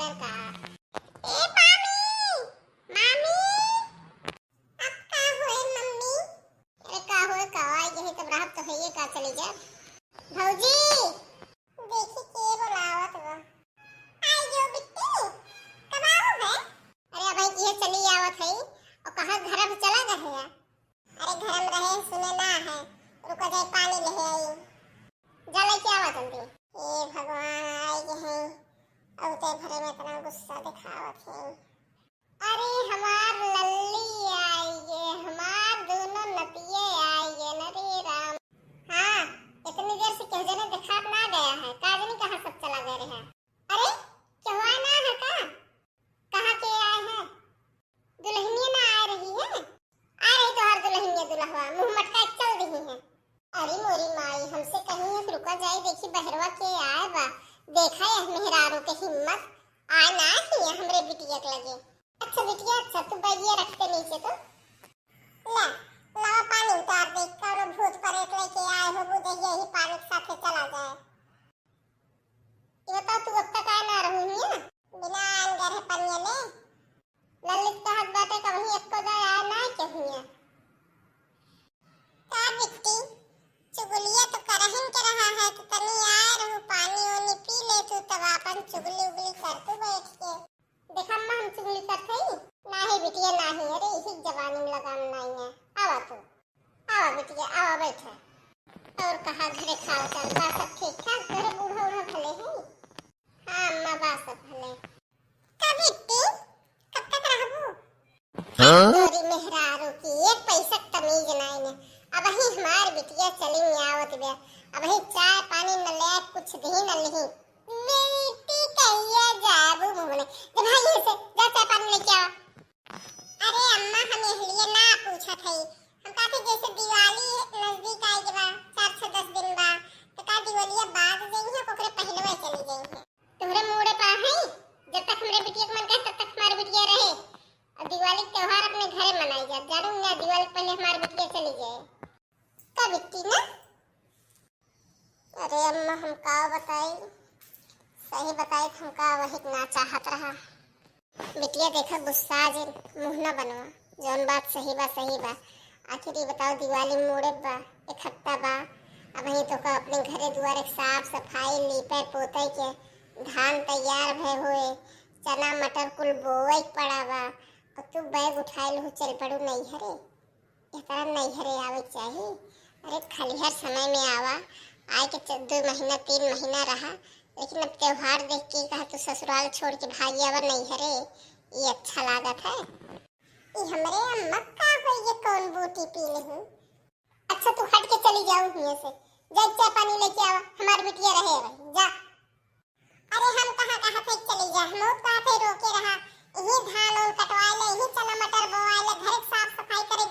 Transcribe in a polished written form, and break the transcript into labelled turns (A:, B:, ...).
A: Colour का। ए मामी, मामी, अब का होए मम्मी? अरे का होए का यही तब राहत तो है ये का चली जा। भौजी देखी के बुलावत बा। आई जो बिट्टी कब आओ है? अरे भाई ये चली आवत है और कहां घर में चला गए है? अरे घर में रहे सुने ना है, रुको जाए पानी ले आई। जले क्या आवत अंती? ए भगवान आई के हैं अब ते घरे में इतना गुस्सा दिखावत है। अरे हमार लल्ली आई है, हमार दोनों नतिये आई है न रे राम। हाँ इतनी देर से क्यों जने दिखा ना गया है, काजनी कहाँ सब चला गए हैं? अरे क्यों आए ना है का? कहाँ के आए हैं? दुल्हनिया ना आ रही है? आ रही तो हर दुल्हनिया दुल्हवा मुंह मटका चल रही है। अरे मोरी माई हमसे कहीं है रुका जाए देखी बहरवा के आए बा। देखा है मेहरारू के हिम्मत आए ना ही हमरे बिटिया के लगे। अच्छा बिटिया अच्छा तू बैठिए रखते नीचे तो ले लावा पानी उतार दे करो भूत प्रेत लेके आए हो बुझे यही पानी के साथ चला जाए। ये बता तू अब तक आए ना रही है बिना अंदर है पनिया ले ललित का हाथ बाटे का वही एक को जाए आए ना के हुए का बिट्टी चुगलिया तो करहिन के रहा है तो तनी आए रहू पानी ओनी पी ले तू तब अपन चुगली उगली कर तू बैठ के। देखा अम्मा हम चुगली करते ही ना ही बिटिया ना ही अरे इसी जवानी में लगाम नहीं है। आवा तू आवा बिटिया आवा बैठा और कहा घरे खाओ चल बा सब ठीक ठाक घरे बूढ़ा उढ़ा भले है? हाँ अम्मा बा सब भले। का बिट्टी कब तक रहबू? तोरी मेहरारू की एक पैसा तमीज नहीं ने अब ही हमार बिटिया चली आवत बे अब ही चाय पानी न ले कुछ भी न लही बेटी कहिया जाबू मुने जब भाई से जा चाय पानी लेके आओ। अरे अम्मा हम इसलिए ना पूछत हई हम काफी जैसे दिवाली नजदीक आई के बा 4 से 10 दिन बा तो का दिवाली बाद जई है कोकरे पहलवे चली गई है तोहरे मोड़े पा है जब तक हमरे बिटिया के मन करे तब तक हमारी बिटिया रहे और दिवाली त्योहार अपने घरे मनाई जा जानू ना दिवाली पहले हमारी बिटिया चली जाए का बिट्टी ना। अरे अम्मा हम का बताई सही बताई हम का वही ना चाहत रहा। बिटिया देखा गुस्सा जे मुंह ना बनवा जौन बात सही बा आखिर ये बताओ दिवाली मोड़े बा एक हफ्ता बा अब ही तो का अपने घरे दुआरे साफ सफाई लीपे पोते के धान तैयार भय हुए चना मटर कुल बोए पड़ा बा और तू बैग उठाए लहू चल पड़ू नहीं हरे इतना नहीं हरे आवे चाहिए। अरे खलिहर समय में आवा आए के 2 महीना 3 महीना रहा लेकिन अब त्योहार देख के कहा तू ससुराल छोड़ के भागी आवा नहीं हरे ये अच्छा लागत है। ये हमरे अम्मा का हो ये कौन बूटी पी लहू? अच्छा तू हट के चली जाओ यहाँ से जा चाय पानी लेके आवा हमारी बिटिया रहे जा। अरे हम कहाँ से चली जा हम कहाँ से रोके रहा यही धान और कटवाए ले यही चना मटर बोआए ले घर साफ सफाई करे